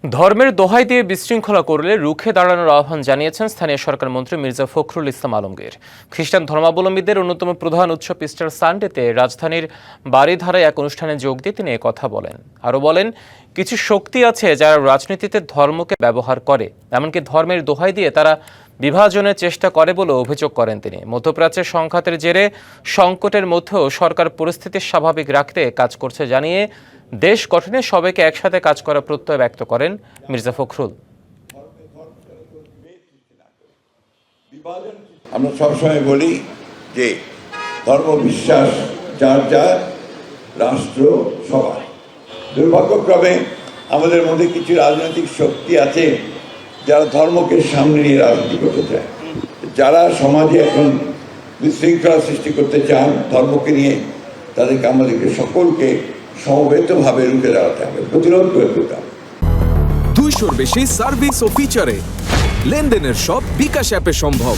ধর্মের দোহাই দিয়ে বিশৃঙ্খলা করলে রুখে দাঁড়ানোর আহ্বান জানিয়েছেন স্থানীয় সরকার মন্ত্রী মির্জা ফখরুল ইসলাম আলমগীর। খ্রিস্টান ধর্মাবলম্বীদের অন্যতম প্রধান উৎসব ইস্টার সানডেতে রাজধানীর বারিধারায় এক অনুষ্ঠানে যোগ দিয়ে তিনি কথা বলেন। আরও বলেন, কিছু শক্তি আছে যারা রাজনীতিতে ধর্মকে ব্যবহার করে, এমনকি ধর্মের দোহাই দিয়ে তারা বিভাজনের চেষ্টা করে বলে অভিযোগ করেন তিনি। মধ্যপ্রাচ্যের সংঘাতের জেরে সংকটের মধ্যেও সরকার পরিস্থিতি স্বাভাবিক রাখতে কাজ করছে জানিয়ে দেশ গঠনে সবাইকে একসাথে কাজ করার প্রত্যয় ব্যক্ত করেন মির্জা ফখরুল। আমরা সবসময় বলি যে ধর্ম বিশ্বাস যার যার, রাষ্ট্র সবার। দুর্ভাগ্যক্রমে আমাদের মধ্যে কিছু রাজনৈতিক শক্তি আছে যারা ধর্মকে সামনে নিয়ে রাজনীতি করতে চায়, যারা সমাজে এখন বিশৃঙ্খলা সৃষ্টি করতে চান ধর্মকে নিয়ে। তাদেরকে আমাদেরকে সকলকে সমবেতভাবে রুখে দাঁড়াতে হবে, প্রতিরোধ করে তুলতে হবে। 200-র বেশি সার্ভিস ও ফিচারে লেনদেনের সব বিকাশ অ্যাপে সম্ভব।